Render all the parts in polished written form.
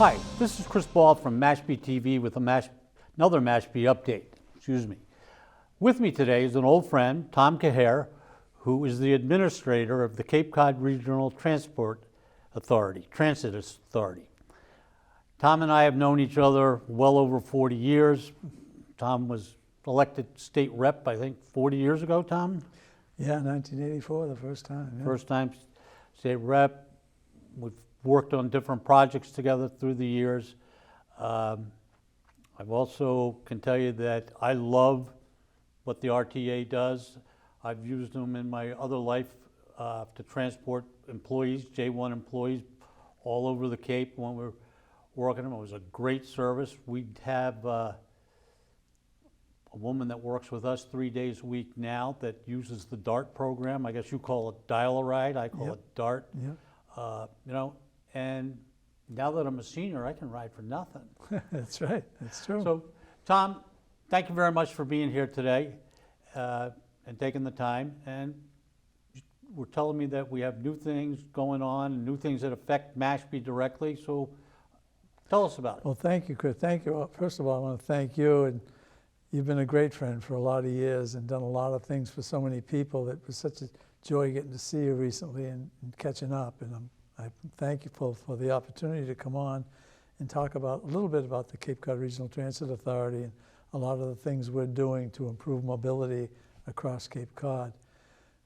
Hi, this is Chris Ball from Mashpee TV with another Mashpee update. Excuse me. With me today is an old friend, Tom Cahir, who is the administrator of the Cape Cod Regional Transit Authority. Tom and I have known each other well over 40 years. Tom was elected state rep, I think, 40 years ago, Tom? Yeah, 1984, the first time. Yeah. First time state rep. We've worked on different projects together through the years. I've also can tell you that I love what the RTA does. I've used them in my other life to transport employees, J1 employees, all over the Cape when we're working them. It was a great service. We have a woman that works with us 3 days a week now that uses the DART program. I guess you call it dial-a-ride. I call it DART. Yep. And now that I'm a senior, I can ride for nothing. That's right. That's true. So, Tom, thank you very much for being here today and taking the time. And we're telling me that we have new things going on and new things that affect Mashpee directly. So tell us about it. Well, thank you, Chris. Thank you. First of all, I want to thank you. And you've been a great friend for a lot of years and done a lot of things for so many people. It was such a joy getting to see you recently and catching up. And I thank you for the opportunity to come on and talk about a little bit about the Cape Cod Regional Transit Authority and a lot of the things we're doing to improve mobility across Cape Cod.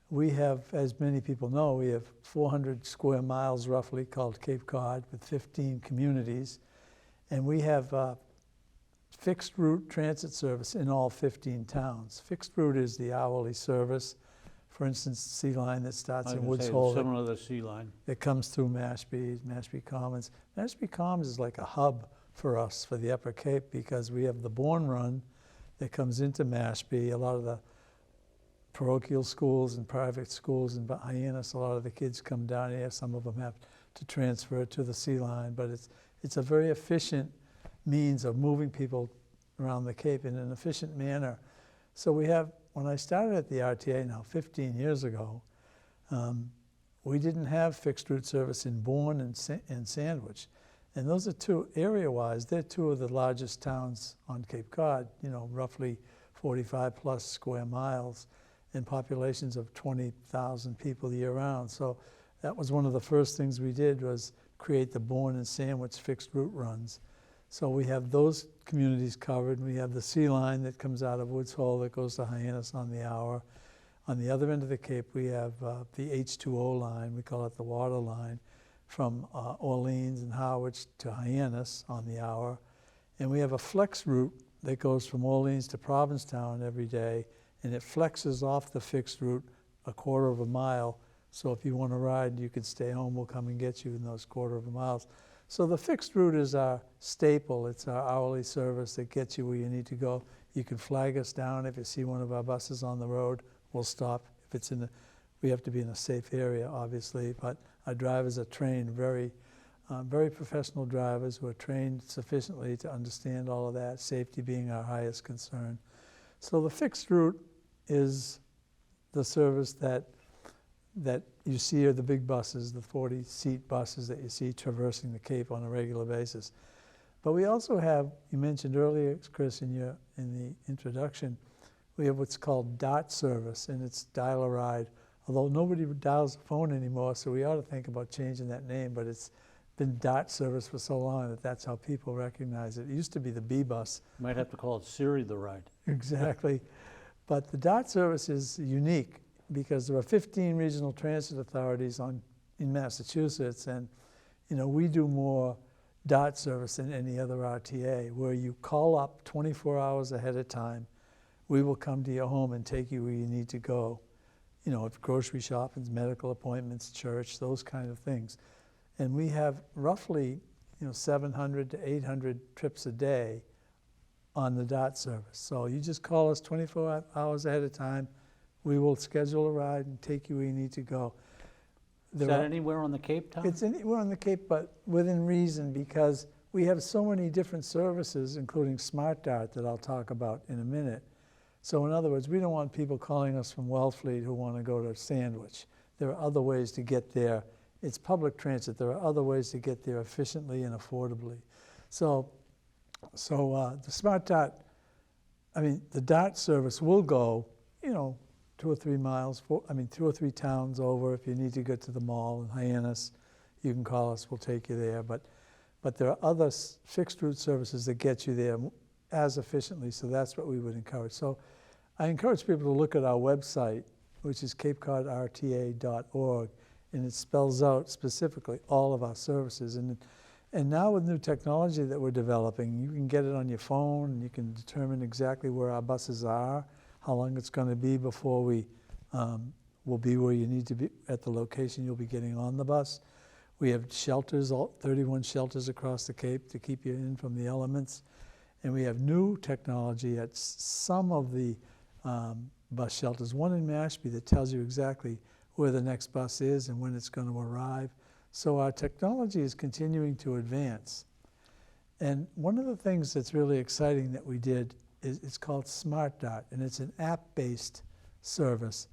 We have, as many people know, we have 400 square miles roughly called Cape Cod with 15 communities. And we have fixed route transit service in all 15 towns. Fixed route is the hourly service. For instance, Sea Line that starts in Woods Hole. Similar to the Sea Line. It comes through Mashpee Commons. Mashpee Commons is like a hub for us for the Upper Cape because we have the Bourne Run that comes into Mashpee. A lot of the parochial schools and private schools in Hyannis, a lot of the kids come down here. Some of them have to transfer to the Sea Line, but it's a very efficient means of moving people around the Cape in an efficient manner. So we have, when I started at the RTA now 15 years ago, we didn't have fixed route service in Bourne and Sandwich. And those are two, area-wise, they're two of the largest towns on Cape Cod, roughly 45 plus square miles and populations of 20,000 people year-round. So that was one of the first things we did was create the Bourne and Sandwich fixed route runs. So we have those communities covered. We have the Sea Line that comes out of Woods Hole that goes to Hyannis on the hour. On the other end of the Cape, we have the H2O line, we call it the water line, from Orleans and Harwich to Hyannis on the hour. And we have a flex route that goes from Orleans to Provincetown every day, and it flexes off the fixed route a quarter of a mile. So if you want to ride, you can stay home, we'll come and get you in those quarter of a miles. So the fixed route is our staple. It's our hourly service that gets you where you need to go. You can flag us down if you see one of our buses on the road. We'll stop. If it's we have to be in a safe area, obviously, but our drivers are trained, very professional drivers who are trained sufficiently to understand all of that, safety being our highest concern. So the fixed route is the service that you see are the big buses, the 40-seat buses that you see traversing the Cape on a regular basis. But we also have, you mentioned earlier, Chris, in the introduction, we have what's called DART service, and it's dial-a-ride. Although nobody dials a phone anymore, so we ought to think about changing that name, but it's been DART service for so long that that's how people recognize it. It used to be the B-bus. Might have to call it Siri the ride. Exactly. But the DART service is unique because there are 15 regional transit authorities in Massachusetts, and we do more DART service than any other RTA, where you call up 24 hours ahead of time. We will come to your home and take you where you need to go. If grocery shopping, medical appointments, church, those kind of things. And we have roughly 700 to 800 trips a day on the DART service. So you just call us 24 hours ahead of time. We will schedule a ride and take you where you need to go. Is that anywhere on the Cape, Tom? It's anywhere on the Cape, but within reason, because we have so many different services, including Smart DART that I'll talk about in a minute. So in other words, we don't want people calling us from Wellfleet who want to go to Sandwich. There are other ways to get there it's public transit. There are other ways to get there efficiently and affordably. So the Smart Dart, the Dart service will go, 2 or 3 miles, 2 or 3 towns over. If you need to get to the mall in Hyannis, you can call us, we'll take you there. But there are other fixed route services that get you there as efficiently, so that's what we would encourage. So I encourage people to look at our website, which is capecodrta.org, and it spells out specifically all of our services. And now with new technology that we're developing, you can get it on your phone, and you can determine exactly where our buses are, how long it's going to be before we will be where you need to be at the location you'll be getting on the bus. We have shelters, 31 shelters across the Cape to keep you in from the elements. And we have new technology at some of the bus shelters, one in Mashpee that tells you exactly where the next bus is and when it's going to arrive. So our technology is continuing to advance. And one of the things that's really exciting that we did is it's called Smart Dart, and it's an app-based service.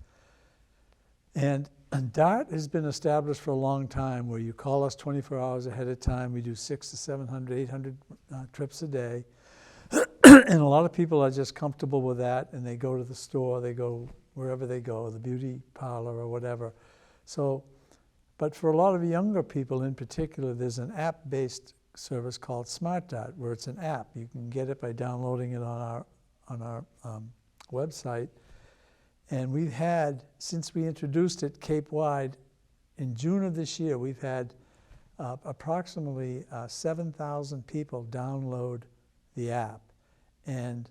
And Dart has been established for a long time, where you call us 24 hours ahead of time. We do 600 to 700, 800 trips a day. And a lot of people are just comfortable with that, and they go to the store, they go wherever they go, the beauty parlor or whatever. So, but for a lot of younger people in particular, there's an app-based service called Smart Dart, where it's an app. You can get it by downloading it on our website. And we've had, since we introduced it Cape-wide in June of this year, we've had approximately 7,000 people download the app, and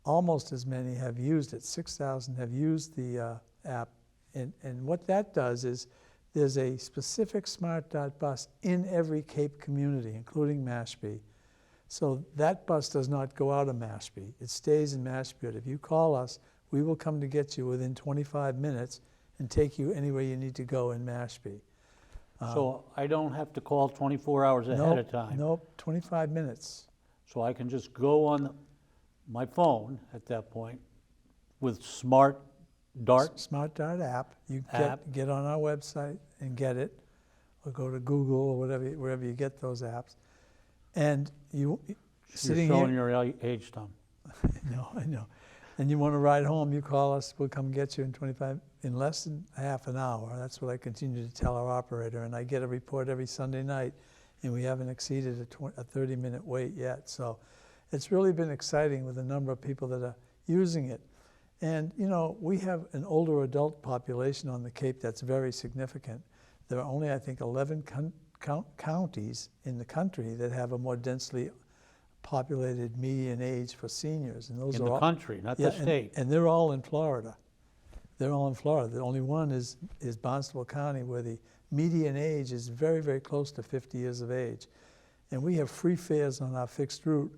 almost as many have used it. 6,000 have used the app, and what that does is there's a specific Smart Dart bus in every Cape community, including Mashpee. So that bus does not go out of Mashpee. It stays in Mashpee. But if you call us, we will come to get you within 25 minutes and take you anywhere you need to go in Mashpee. So I don't have to call 24 hours ahead of time? Nope, 25 minutes. So I can just go on my phone at that point with Smart Dart? Smart Dart app. You App. get on our website and get it, or go to Google or wherever you get those apps. And You're sitting showing here, your age, Tom. I know. And you want to ride home, you call us, we'll come get you in less than half an hour. That's what I continue to tell our operator. And I get a report every Sunday night, and we haven't exceeded a 30-minute wait yet. So it's really been exciting with the number of people that are using it. And, we have an older adult population on the Cape that's very significant. There are only, I think, 11 counties in the country that have a more densely populated median age for seniors. And those In are the all, country, not the state. and they're all in Florida. They're all in Florida. The only one is Barnstable County, where the median age is very, very close to 50 years of age. And we have free fares on our fixed route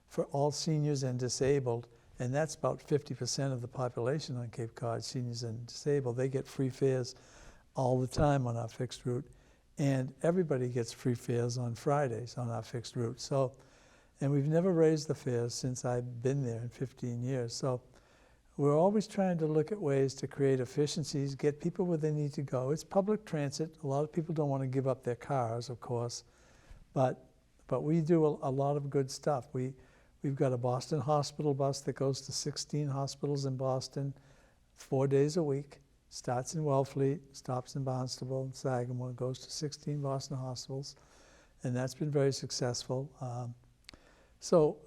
for all seniors and disabled, and that's about 50% of the population on Cape Cod, seniors and disabled. They get free fares all the time on our fixed route, and everybody gets free fares on Fridays on our fixed route. So, and we've never raised the fares since I've been there in 15 years. So we're always trying to look at ways to create efficiencies, get people where they need to go. It's public transit. A lot of people don't want to give up their cars, of course, but we do a lot of good stuff. We've got a Boston hospital bus that goes to 16 hospitals in Boston 4 days a week. Starts in Wellfleet, stops in Barnstable and Sagamore, goes to 16 Boston hospitals, and that's been very successful. So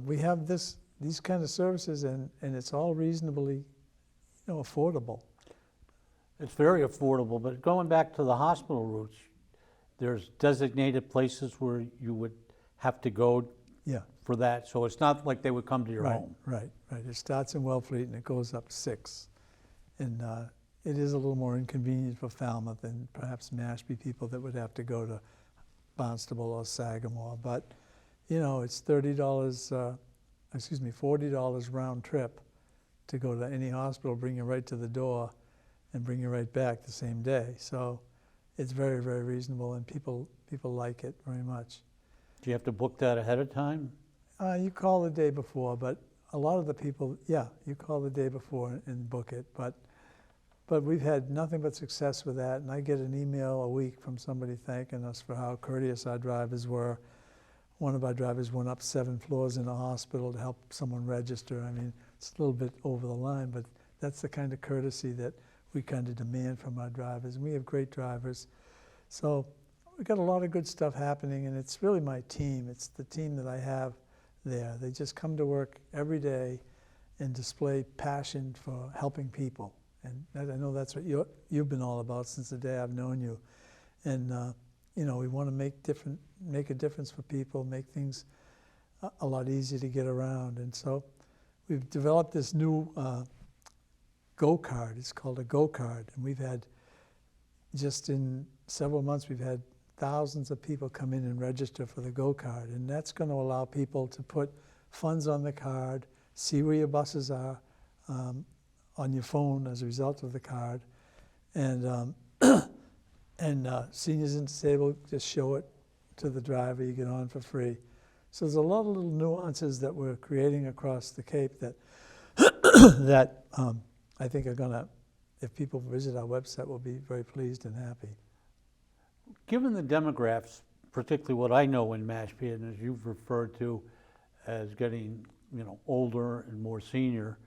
we have these kind of services, and it's all reasonably, affordable. It's very affordable, but going back to the hospital routes, there's designated places where you would have to go for that. So it's not like they would come to your home. Right. It starts in Wellfleet and it goes up 6. And it is a little more inconvenient for Falmouth and perhaps Mashpee people that would have to go to Barnstable or Sagamore. But, it's $40 round trip to go to any hospital, bring you right to the door, and bring you right back the same day. So it's very, very reasonable, and people like it very much. Do you have to book that ahead of time? You call the day before, but a lot of the people, you call the day before and book it. But But we've had nothing but success with that, and I get an email a week from somebody thanking us for how courteous our drivers were. One of our drivers went up 7 floors in a hospital to help someone register. I mean, it's a little bit over the line, but that's the kind of courtesy that we kind of demand from our drivers. And we have great drivers. So we've got a lot of good stuff happening, and it's really my team. It's the team that I have there. They just come to work every day and display passion for helping people. And I know that's what you've been all about since the day I've known you. And you know, we want to make a difference for people, make things a lot easier to get around. And so we've developed this new Go card. It's called a Go card. And we've had, just in several months, we've had thousands of people come in and register for the Go card. And that's going to allow people to put funds on the card, see where your buses are on your phone as a result of the card. And seniors and disabled, just show it to the driver, you get on for free. So there's a lot of little nuances that we're creating across the Cape that that I think are gonna, if people visit our website, will be very pleased and happy. Given the demographics, particularly what I know in Mashpee, and as you've referred to as getting, you know, older and more senior,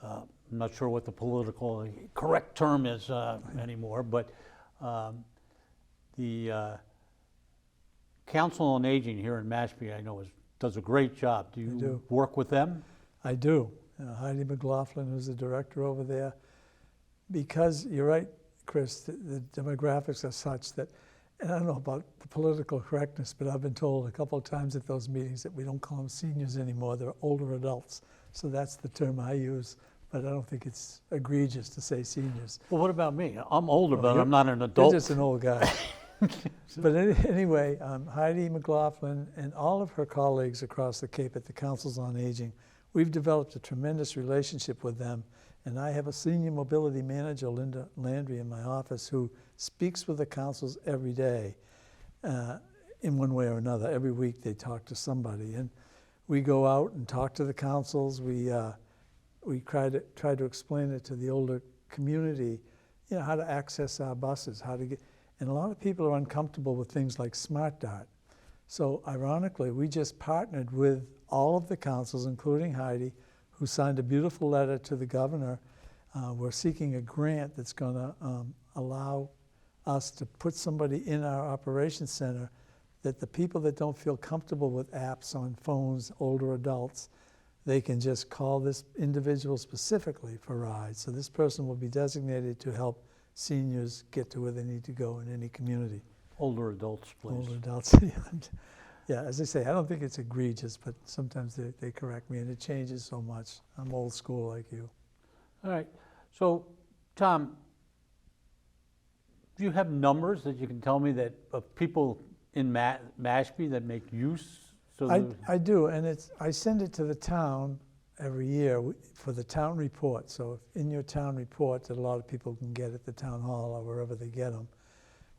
I'm not sure what the political correct term is anymore, but the Council on Aging here in Mashpee, I know, does a great job. Do you work with them? I do. Heidi McLaughlin, who's the director over there, because you're right, Chris, the demographics are such that, and I don't know about the political correctness, but I've been told a couple of times at those meetings that we don't call them seniors anymore, they're older adults. So that's the term I use, but I don't think it's egregious to say seniors. Well, what about me? I'm older, but you're- I'm not an adult. You're just an old guy. But anyway, Heidi McLaughlin and all of her colleagues across the Cape at the Councils on Aging, we've developed a tremendous relationship with them. And I have a senior mobility manager, Linda Landry, in my office who speaks with the councils every day in one way or another. Every week they talk to somebody. And we go out and talk to the councils. We try to explain it to the older community, you know, how to access our buses, how to get, and a lot of people are uncomfortable with things like Smart Dart. So ironically, we just partnered with all of the councils, including Heidi, who signed a beautiful letter to the governor. We're seeking a grant that's going to allow us to put somebody in our operations center that the people that don't feel comfortable with apps on phones, older adults, they can just call this individual specifically for rides. So this person will be designated to help seniors get to where they need to go in any community. Older adults, please. Older adults. Yeah, as I say, I don't think it's egregious, but sometimes they correct me, and it changes so much. I'm old school like you. All right. So, Tom, do you have numbers that you can tell me that of people in Mashpee that make use? So I do, and I send it to the town every year for the town report. So if in your town report that a lot of people can get at the town hall or wherever they get them,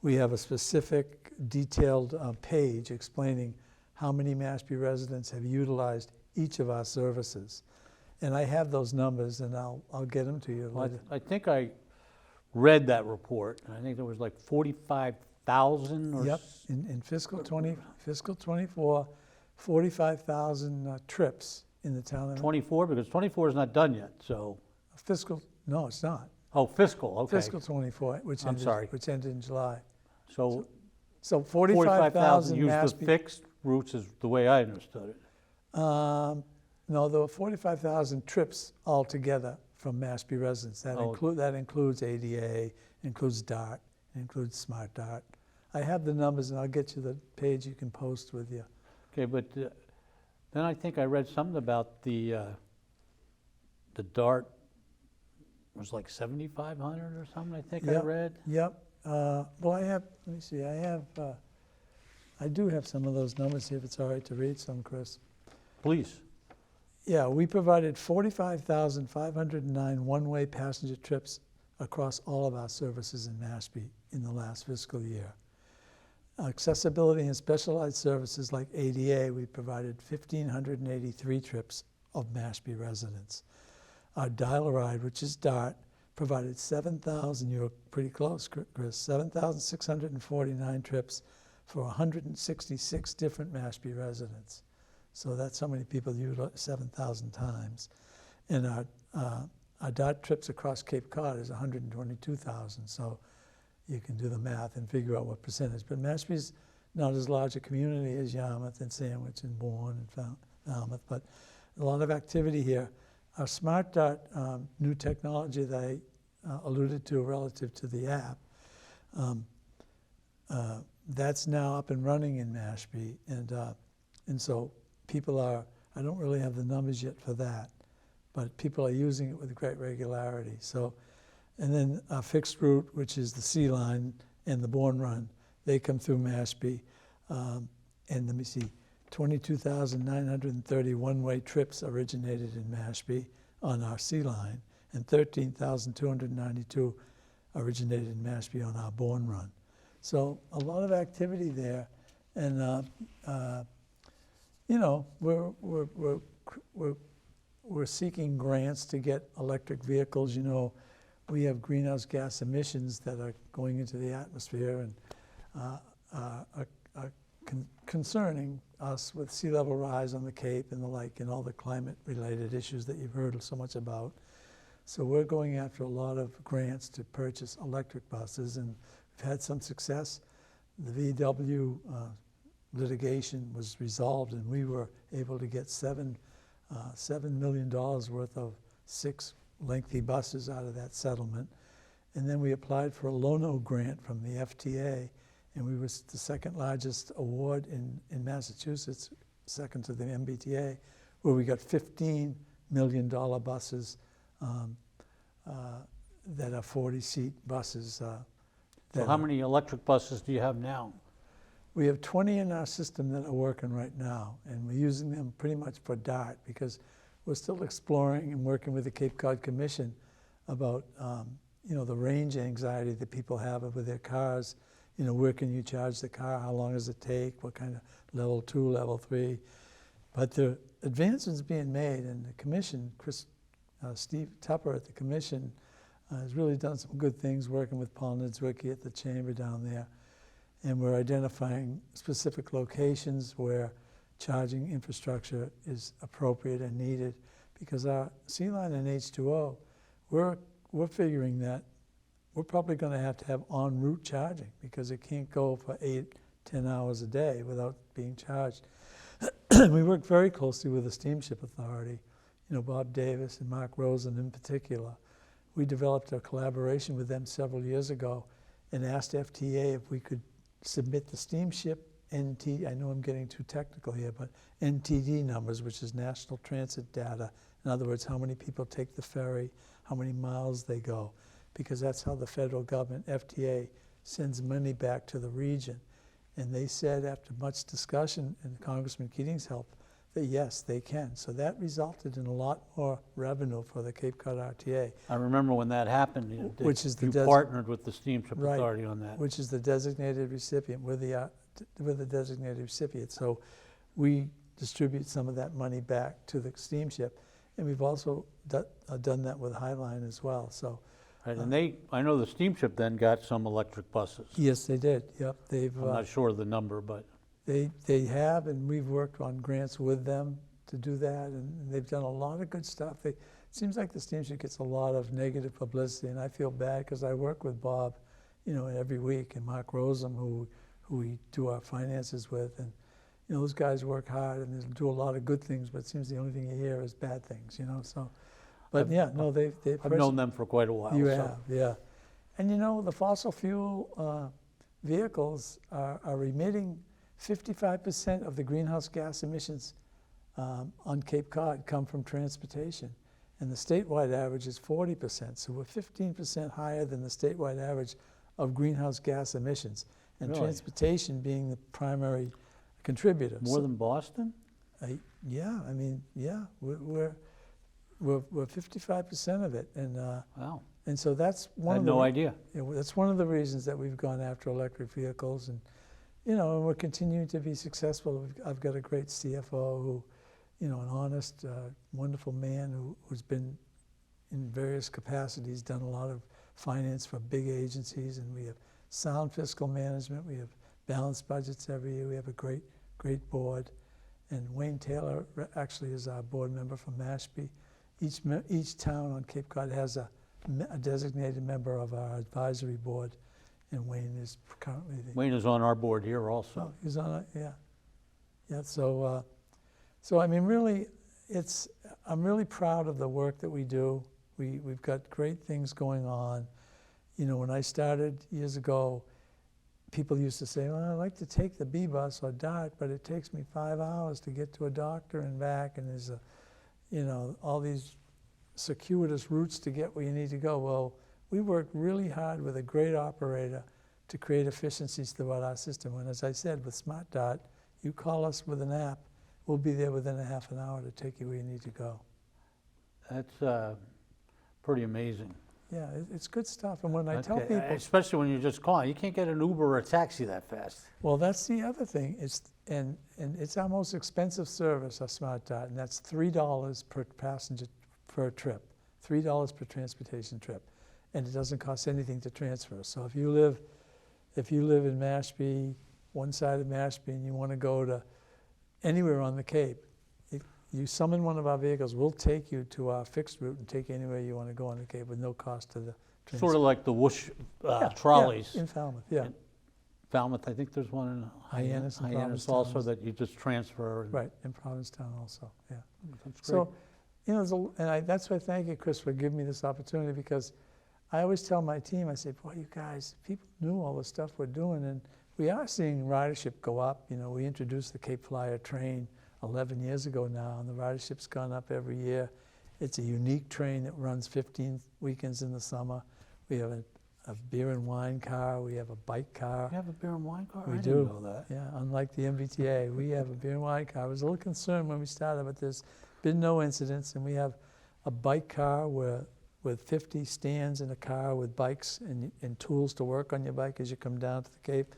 we have a specific detailed page explaining how many Mashpee residents have utilized each of our services. And I have those numbers, and I'll get them to you later. I think I read that report, and I think there was like 45,000 or Yep, in fiscal 24, 45,000 trips in the town. of 24, because 24 is not done yet, so. Fiscal, no, it's not. Oh, fiscal, okay. Fiscal 24, which ended in July. So So 45,000 45,000 use the Mashpee. fixed routes is the way I understood it. No, there were 45,000 trips altogether from Mashpee residents. That includes ADA, includes DART, includes Smart DART. I have the numbers, and I'll get you the page you can post with you. Okay, but then I think I read something about the DART was like 7,500 or something, I think I read. Yep. Well, I have, let me see, I do have some of those numbers here, if it's all right to read some, Chris. Please. Yeah, we provided 45,509 one-way passenger trips across all of our services in Mashpee in the last fiscal year. Accessibility and specialized services like ADA, we provided 1,583 trips of Mashpee residents. Our Dial-A-Ride, which is DART, provided 7,000, you were pretty close, Chris, 7,649 trips for 166 different Mashpee residents. So that's how many people utilize 7,000 times. And our DART trips across Cape Cod is 122,000. So you can do the math and figure out what percentage. But Mashpee's not as large a community as Yarmouth and Sandwich and Bourne and Falmouth, but a lot of activity here. Our Smart Dart new technology that I alluded to relative to the app, that's now up and running in Mashpee, and so people are, I don't really have the numbers yet for that, but people are using it with great regularity. So, and then our fixed route, which is the Sea Line and the Bourne Run, they come through Mashpee, and let me see, 22,930 one-way trips originated in Mashpee on our Sea Line, and 13,292 originated in Mashpee on our Bourne Run. So a lot of activity there, and you know, we're seeking grants to get electric vehicles. You know, we have greenhouse gas emissions that are going into the atmosphere and are concerning us with sea level rise on the Cape and the like, and all the climate-related issues that you've heard so much about. So we're going after a lot of grants to purchase electric buses, and we've had some success. The VW litigation was resolved, and we were able to get $7 million worth of 6 lengthy buses out of that settlement. And then we applied for a Lono grant from the FTA, and we were the second largest award in Massachusetts, second to the MBTA, where we got $15 million buses that are 40-seat buses. So how many electric buses do you have now? We have 20 in our system that are working right now, and we're using them pretty much for DART because we're still exploring and working with the Cape Cod Commission about you know, the range anxiety that people have with their cars. You know, where can you charge the car? How long does it take? What kind of level 2, level 3? But the advancements being made, and the commission, Steve Tupper at the commission has really done some good things working with Paul Niedzwiecki at the chamber down there. And we're identifying specific locations where charging infrastructure is appropriate and needed, because our Sea Line and H2O, we're figuring that we're probably going to have en route charging, because it can't go for 8-10 hours a day without being charged. We work very closely with the Steamship Authority, you know, Bob Davis and Mark Rosen in particular. We developed a collaboration with them several years ago and asked FTA if we could submit the steamship I know I'm getting too technical here, but NTD numbers, which is National Transit Data. In other words, how many people take the ferry, how many miles they go, because that's how the federal government, FTA, sends money back to the region. And they said, after much discussion and Congressman Keating's help, that yes, they can. So that resulted in a lot more revenue for the Cape Cod RTA. I remember when that happened, you partnered with the Steamship Authority on that. Which is the designated recipient. We're the designated recipient. So we distribute some of that money back to the steamship. And we've also done that with Highline as well. So, right, and I know the steamship then got some electric buses. Yes, they did. Yep, I'm not sure of the number, but they have, and we've worked on grants with them to do that, and they've done a lot of good stuff. It seems like the steamship gets a lot of negative publicity, and I feel bad because I work with Bob, you know, every week, and Mark Rosem, who we do our finances with, and you know, those guys work hard and they do a lot of good things, but it seems the only thing you hear is bad things, you know. So, but I've known them for quite a while. You have, yeah. And you know, the fossil fuel vehicles are emitting 55% of the greenhouse gas emissions on Cape Cod come from transportation, and the statewide average is 40%. So we're 15% higher than the statewide average of greenhouse gas emissions, and really? Transportation being the primary contributor. More than Boston? Yeah, I mean, yeah, we're 55% of it, and wow. And so that's one. I had no idea. That's one of the reasons that we've gone after electric vehicles, and you know, and we're continuing to be successful. I've got a great CFO who, you know, an honest, wonderful man who's been, in various capacities, done a lot of finance for big agencies, and we have sound fiscal management. We have balanced budgets every year. We have a great, great board. And Wayne Taylor actually is our board member from Mashpee. Each town on Cape Cod has a designated member of our advisory board, and Wayne is currently the... Wayne is on our board here also. Oh, he's on it, yeah. Yeah, so I mean, really, I'm really proud of the work that we do. We've got great things going on. You know, when I started years ago, people used to say, well, I'd like to take the B bus or DART, but it takes me 5 hours to get to a doctor and back, and there's all these circuitous routes to get where you need to go. Well, we work really hard with a great operator to create efficiencies throughout our system. And as I said, with Smart Dart, you call us with an app, we'll be there within a half an hour to take you where you need to go. That's pretty amazing. Yeah, it's good stuff. And when I tell people... Especially when you're just calling. You can't get an Uber or a taxi that fast. Well, that's the other thing. And it's our most expensive service, our Smart Dart, and that's $3 per passenger per trip, $3 per transportation trip. And it doesn't cost anything to transfer. So if you live in Mashpee, one side of Mashpee, and you want to go to anywhere on the Cape, you summon one of our vehicles, we'll take you to our fixed route and take you anywhere you want to go on the Cape with no cost to the transport. Sort of like the whoosh trolleys. Yeah, in Falmouth, yeah. In Falmouth, I think there's one in Hyannis and Hyannis Provincetown. also that you just transfer. Right, in Provincetown also, yeah. That's great. So, that's why I thank you, Chris, for giving me this opportunity, because I always tell my team, I say, boy, you guys, people knew all the stuff we're doing, and we are seeing ridership go up. You know, we introduced the Cape Flyer train 11 years ago now, and the ridership's gone up every year. It's a unique train that runs 15 weekends in the summer. We have a beer and wine car. We have a bike car. You have a beer and wine car? We I do. didn't know that. Yeah, unlike the MBTA, we have a beer and wine car. I was a little concerned when we started, but there's been no incidents, and we have a bike car with 50 stands in a car with bikes and tools to work on your bike as you come down to the Cape.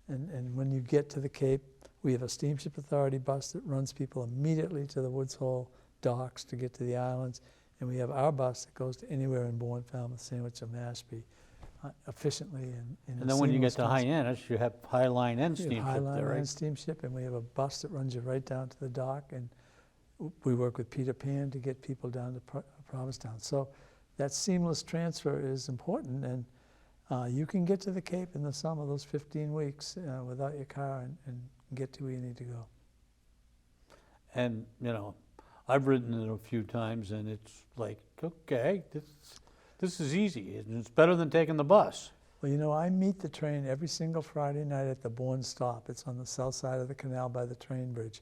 And when you get to the Cape, we have a Steamship Authority bus that runs people immediately to the Woods Hole docks to get to the islands. And we have our bus that goes to anywhere in Bourne, Falmouth, Sandwich, or Mashpee efficiently. And then when you get to Hyannis, you have Highline and Steamship Highline there, right? and Steamship, and we have a bus that runs you right down to the dock. And we work with Peter Pan to get people down to Provincetown. So that seamless transfer is important, and you can get to the Cape in the summer, those 15 weeks, without your car and get to where you need to go. And, you know, I've ridden it a few times, and it's like, okay, this is easy. And it's better than taking the bus. Well, you know, I meet the train every single Friday night at the Bourne stop. It's on the south side of the canal by the train bridge.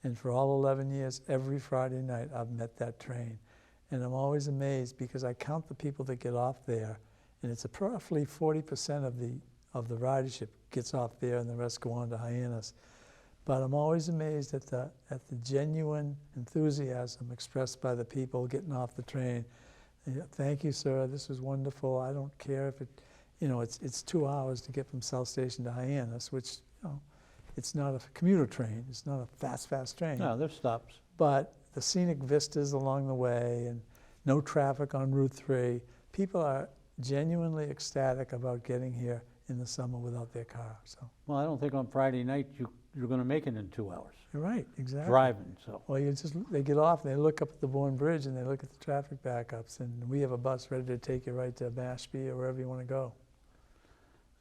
And for all 11 years, every Friday night, I've met that train. And I'm always amazed because I count the people that get off there, and it's roughly 40% of the ridership gets off there, and the rest go on to Hyannis. But I'm always amazed at the genuine enthusiasm expressed by the people getting off the train. Thank you, sir. This was wonderful. I don't care if it's 2 hours to get from South Station to Hyannis, which, it's not a commuter train. It's not a fast train. No, there's stops. But the scenic vistas along the way and no traffic on Route 3, people are genuinely ecstatic about getting here in the summer without their car. So. Well, I don't think on Friday night you're going to make it in 2 hours. You're right, exactly. Driving, so. Well, they get off and they look up at the Bourne Bridge and they look at the traffic backups, and we have a bus ready to take you right to Mashpee or wherever you want to go.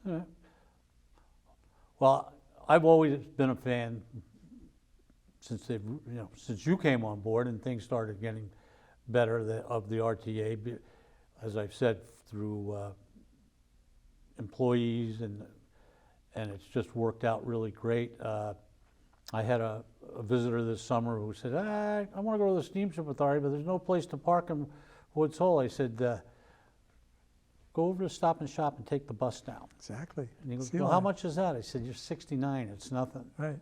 All right. Well, I've always been a fan since you came on board and things started getting better of the RTA. As I've said, through employees, and it's just worked out really great. I had a visitor this summer who said, I want to go to the Steamship Authority, but there's no place to park in Woods Hole. I said, go over to Stop and Shop and take the bus down. Exactly. And he goes, well, how much is that? I said, you're 69, it's nothing. Right.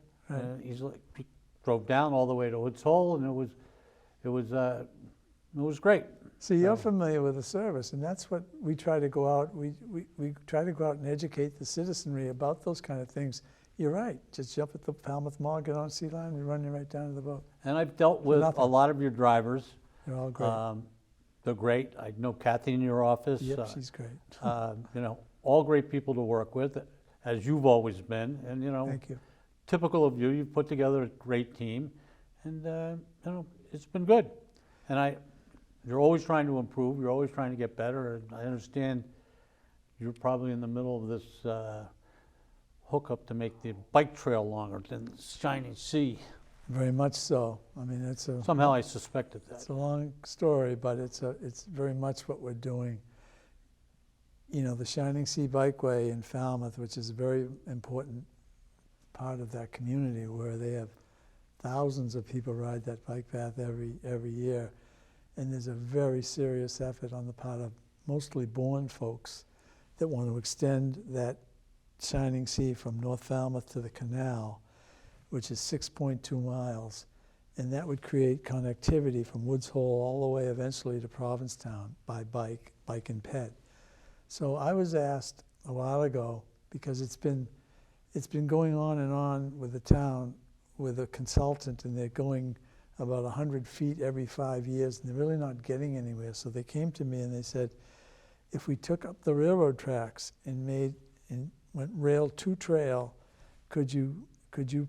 He's like, he drove down all the way to Woods Hole, and it was great. So you're familiar with the service, and that's what we try to go out. We try to go out and educate the citizenry about those kind of things. You're right. Just jump at the Falmouth Mall, get on Sea Line, we run you right down to the boat. And I've dealt with a lot of your drivers. They're all great. they're great. I know Kathy in your office. Yep, she's great. You know, all great people to work with, as you've always been. And, you know, Thank you. typical of you, you've put together a great team. And, you know, it's been good. And you're always trying to improve. You're always trying to get better. And I understand you're probably in the middle of this hookup to make the bike trail longer than the Shining Sea. Very much so. I mean, Somehow I suspected that. it's a long story, but it's very much what we're doing. You know, the Shining Sea Bikeway in Falmouth, which is a very important part of that community, where they have thousands of people ride that bike path every year, and there's a very serious effort on the part of mostly Bourne folks that want to extend that Shining Sea from North Falmouth to the canal, which is 6.2 miles, and that would create connectivity from Woods Hole all the way eventually to Provincetown by bike and ped. So I was asked a while ago, because it's been going on and on with the town with a consultant, and they're going about 100 feet every 5 years, and they're really not getting anywhere. So they came to me and they said, if we took up the railroad tracks and went rail to trail, could you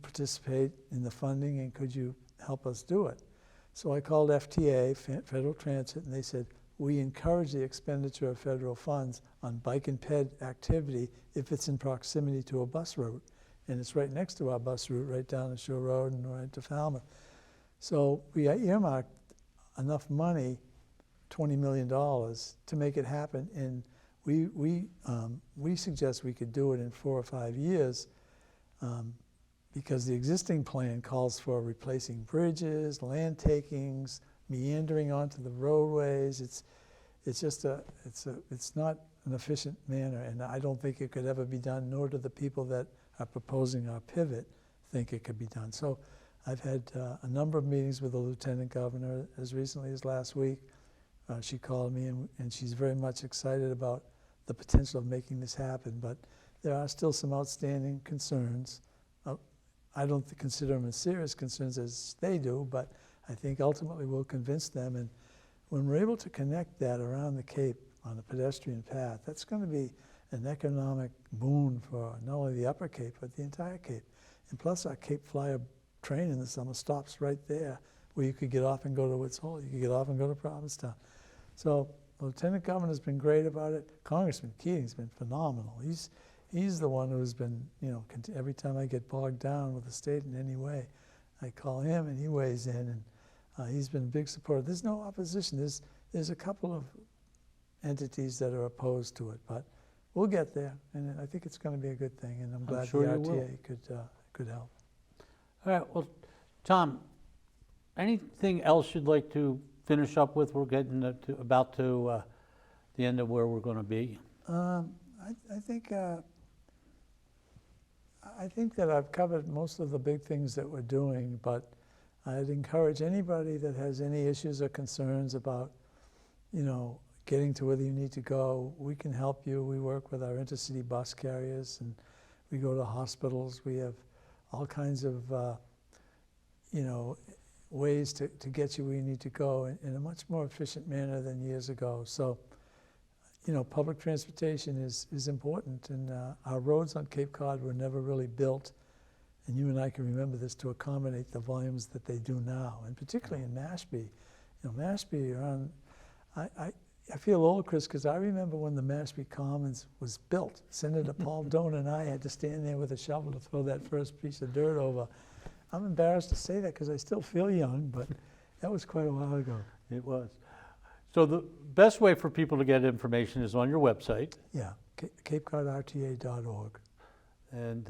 participate in the funding, and could you help us do it? So I called FTA, Federal Transit, and they said, we encourage the expenditure of federal funds on bike and ped activity if it's in proximity to a bus route. And it's right next to our bus route, right down the Shore Road and right to Falmouth. So we earmarked enough money, $20 million, to make it happen. And we suggest we could do it in 4 or 5 years, because the existing plan calls for replacing bridges, land takings, meandering onto the roadways. It's not an efficient manner, and I don't think it could ever be done, nor do the people that are proposing our pivot think it could be done. So I've had a number of meetings with the Lieutenant Governor as recently as last week. She called me, and she's very much excited about the potential of making this happen, but there are still some outstanding concerns. I don't consider them as serious concerns as they do, but I think ultimately we'll convince them. And when we're able to connect that around the Cape on a pedestrian path, that's going to be an economic boon for not only the Upper Cape, but the entire Cape. And plus our Cape Flyer train in the summer stops right there, where you could get off and go to Woods Hole. You could get off and go to Provincetown. So the Lieutenant Governor's been great about it. Congressman Keating's been phenomenal. He's the one who's been, you know, every time I get bogged down with the state in any way, I call him and he weighs in, and he's been a big supporter. There's no opposition. There's a couple of entities that are opposed to it, but we'll get there, and I think it's going to be a good thing, and I'm glad sure the you will. RTA could help. All right, well, Tom, anything else you'd like to finish up with? We're getting about to the end of where we're going to be. I think that I've covered most of the big things that we're doing, but I'd encourage anybody that has any issues or concerns about, you know, getting to where you need to go. We can help you. We work with our intercity bus carriers, and we go to hospitals. We have all kinds of, you know, ways to get you where you need to go in a much more efficient manner than years ago. So, you know, public transportation is important, and our roads on Cape Cod were never really built, and you and I can remember this, to accommodate the volumes that they do now, and particularly in Mashpee. You know, Mashpee, I feel old, Chris, because I remember when the Mashpee Commons was built. Senator Paul Doan and I had to stand there with a shovel to throw that first piece of dirt over. I'm embarrassed to say that because I still feel young, but that was quite a while ago. It was. So the best way for people to get information is on your website. Yeah, CapeCodRTA.org. And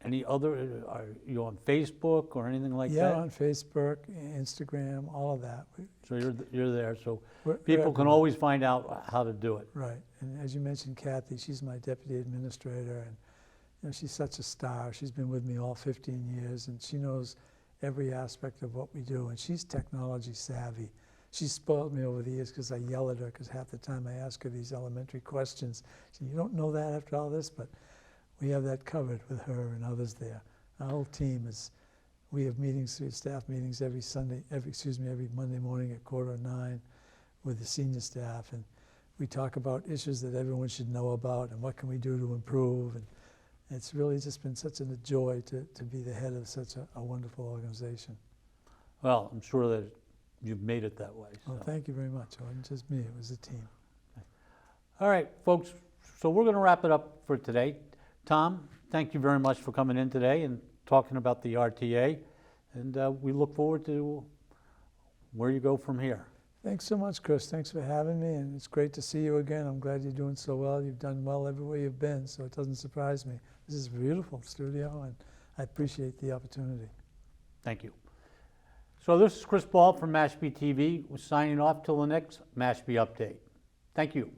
any other, are you on Facebook or anything like that? Yeah, on Facebook, Instagram, all of that. So you're there, so We're people can everywhere. always find out how to do it. Right, and as you mentioned, Kathy, she's my deputy administrator, and you know, she's such a star. She's been with me all 15 years, and she knows every aspect of what we do, and she's technology savvy. She's spoiled me over the years because I yell at her, because half the time I ask her these elementary questions. She said, you don't know that after all this, but we have that covered with her and others there. Our whole team is We have meetings, staff meetings every Monday morning at 8:45 with the senior staff, and we talk about issues that everyone should know about and what can we do to improve. And it's really just been such a joy to be the head of such a wonderful organization. Well, I'm sure that you've made it that way. Well, so. thank you very much. It wasn't just me, it was a team. All right, folks, so we're going to wrap it up for today. Tom, thank you very much for coming in today and talking about the RTA, and we look forward to where you go from here. Thanks so much, Chris. Thanks for having me, and it's great to see you again. I'm glad you're doing so well. You've done well everywhere you've been, so it doesn't surprise me. This is a beautiful studio, and I appreciate the opportunity. Thank you. So this is Chris Ball from Mashpee TV. We're signing off till the next Mashpee update. Thank you.